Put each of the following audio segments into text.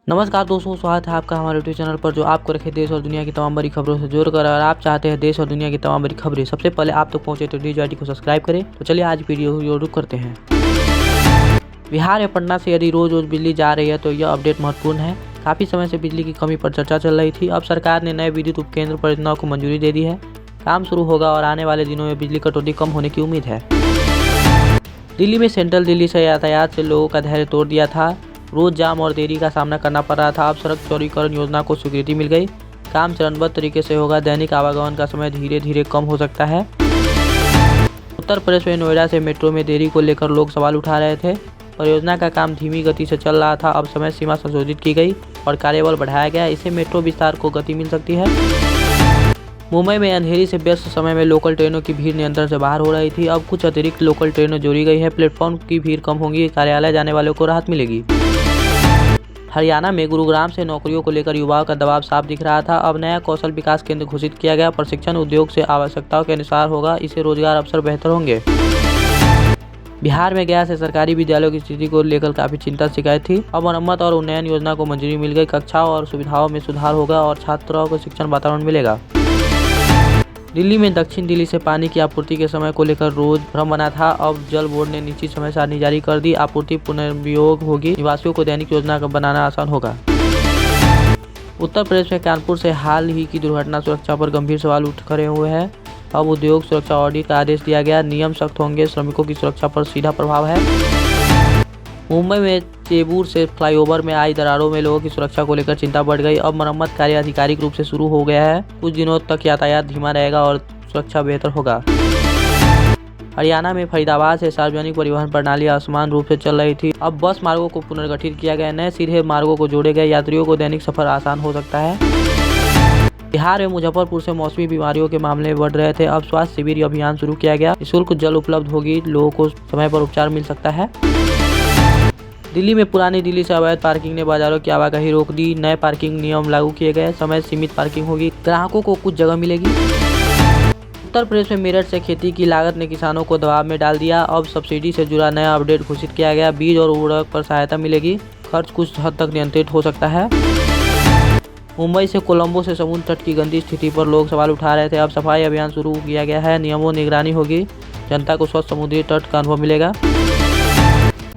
नमस्कार दोस्तों, स्वागत है आपका हमारे यूट्यूब चैनल पर जो आपको रखे देश और दुनिया की तमाम बड़ी खबरों से जोड़कर। अगर आप चाहते हैं देश और दुनिया की तमाम बड़ी खबरें सबसे पहले आप तक पहुंचे तो DJIT को सब्सक्राइब करें। तो चलिए आज वीडियो शुरू करते हैं। बिहार या पटना से यदि रोज बिजली जा रही है तो यह अपडेट महत्वपूर्ण है। काफ़ी समय से बिजली की कमी पर चर्चा चल रही थी। अब सरकार ने नए विद्युत उपकेंद्र परियोजनाओं को मंजूरी दे दी है। काम शुरू होगा और आने वाले दिनों में बिजली कटौती कम होने की उम्मीद है। दिल्ली में सेंट्रल दिल्ली से यातायात से लोगों का धैर्य तोड़ दिया था। रोज जाम और देरी का सामना करना पड़ रहा था। अब सड़क चौड़ीकरण योजना को स्वीकृति मिल गई। काम चरणबद्ध तरीके से होगा। दैनिक आवागमन का समय धीरे धीरे कम हो सकता है। उत्तर प्रदेश में नोएडा से मेट्रो में देरी को लेकर लोग सवाल उठा रहे थे। परियोजना का काम धीमी गति से चल रहा था। अब समय सीमा संशोधित की गई और कार्यबल बढ़ाया गया। इससे मेट्रो विस्तार को गति मिल सकती है। मुंबई में अंधेरी से व्यस्त समय में लोकल ट्रेनों की भीड़ नियंत्रण से बाहर हो रही थी। अब कुछ अतिरिक्त लोकल ट्रेनें जोड़ी गई है। प्लेटफॉर्म की भीड़ कम होगी। कार्यालय जाने वालों को राहत मिलेगी। हरियाणा में गुरुग्राम से नौकरियों को लेकर युवाओं का दबाव साफ दिख रहा था। अब नया कौशल विकास केंद्र घोषित किया गया। प्रशिक्षण उद्योग से आवश्यकताओं के अनुसार होगा। इससे रोजगार अवसर बेहतर होंगे। बिहार में गया से सरकारी विद्यालयों की स्थिति को लेकर काफी चिंता शिकायत थी। अब मरम्मत और उन्नयन योजना को मंजूरी मिल गई। कक्षाओं और सुविधाओं में सुधार होगा और छात्रों को शिक्षण वातावरण मिलेगा। दिल्ली में दक्षिण दिल्ली से पानी की आपूर्ति के समय को लेकर रोज भ्रम बना था। अब जल बोर्ड ने निश्चित समय सारणी जारी कर दी। आपूर्ति पुनर्वियोग होगी। निवासियों को दैनिक योजना बनाना आसान होगा। उत्तर प्रदेश में कानपुर से हाल ही की दुर्घटना सुरक्षा पर गंभीर सवाल उठ खड़े हुए हैं। अब उद्योग सुरक्षा ऑडिट का आदेश दिया गया। नियम सख्त होंगे। श्रमिकों की सुरक्षा पर सीधा प्रभाव है। मुंबई में चेंबूर से फ्लाईओवर में आई दरारों में लोगों की सुरक्षा को लेकर चिंता बढ़ गई। अब मरम्मत कार्य आधिकारिक रूप से शुरू हो गया है। कुछ दिनों तक यातायात धीमा रहेगा और सुरक्षा बेहतर होगा। हरियाणा में फरीदाबाद से सार्वजनिक परिवहन प्रणाली असमान रूप से चल रही थी। अब बस मार्गों को पुनर्गठित किया गया। नए सीधे मार्गों को जोड़े गए। यात्रियों को दैनिक सफर आसान हो सकता है। बिहार में मुजफ्फरपुर से मौसमी बीमारियों के मामले बढ़ रहे थे। अब स्वास्थ्य शिविर अभियान शुरू किया गया। निःशुल्क जल उपलब्ध होगी। लोगों को समय पर उपचार मिल सकता है। दिल्ली में पुरानी दिल्ली से अवैध पार्किंग ने बाजारों की आवाजाही रोक दी। नए पार्किंग नियम लागू किए गए। समय सीमित पार्किंग होगी। ग्राहकों को कुछ जगह मिलेगी। उत्तर प्रदेश में मेरठ से खेती की लागत ने किसानों को दबाव में डाल दिया। अब सब्सिडी से जुड़ा नया अपडेट घोषित किया गया। बीज और उर्वरक पर सहायता मिलेगी। खर्च कुछ हद तक नियंत्रित हो सकता है। मुंबई से कोलंबो से समुद्र तट की गंदी स्थिति पर लोग सवाल उठा रहे थे। अब सफाई अभियान शुरू किया गया है। नियमों निगरानी होगी। जनता को स्वच्छ समुद्री तट का अनुभव मिलेगा।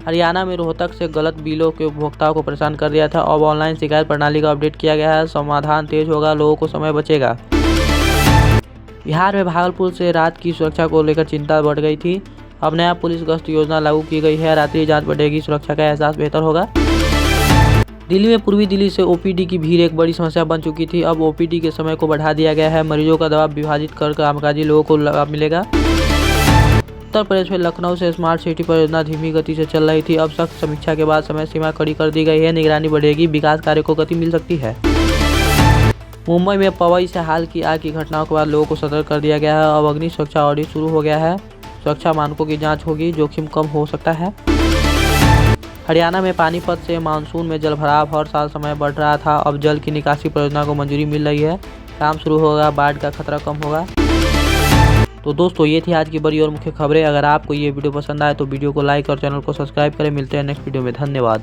हरियाणा में रोहतक से गलत बिलों के उपभोक्ताओं को परेशान कर दिया था। अब ऑनलाइन शिकायत प्रणाली का अपडेट किया गया है। समाधान तेज होगा। लोगों को समय बचेगा। बिहार में भागलपुर से रात की सुरक्षा को लेकर चिंता बढ़ गई थी। अब नया पुलिस गश्त योजना लागू की गई है। रात्रि जांच बढ़ेगी। सुरक्षा का एहसास बेहतर होगा। दिल्ली में पूर्वी दिल्ली से OPD की भीड़ एक बड़ी समस्या बन चुकी थी। अब OPD के समय को बढ़ा दिया गया है। मरीजों का दबाव विभाजित कर कामकाजी लोगों को लाभ मिलेगा। उत्तर प्रदेश में लखनऊ से स्मार्ट सिटी परियोजना धीमी गति से चल रही थी। अब सख्त समीक्षा के बाद समय सीमा कड़ी कर दी गई है। निगरानी बढ़ेगी। विकास कार्य को गति मिल सकती है। मुंबई में पवई से हाल की आग की घटनाओं के बाद लोगों को सतर्क कर दिया गया है। अब अग्नि सुरक्षा ऑडिट शुरू हो गया है। सुरक्षा मानकों की जांच होगी। जोखिम कम हो सकता है। हरियाणा में पानीपत से मानसून में जलभराव हर साल समय बढ़ रहा था। अब जल की निकासी परियोजना को मंजूरी मिल रही है। काम शुरू होगा। बाढ़ का खतरा कम होगा। तो दोस्तों ये थी आज की बड़ी और मुख्य खबरें। अगर आपको ये वीडियो पसंद आए तो वीडियो को लाइक और चैनल को सब्सक्राइब करें। मिलते हैं नेक्स्ट वीडियो में। धन्यवाद।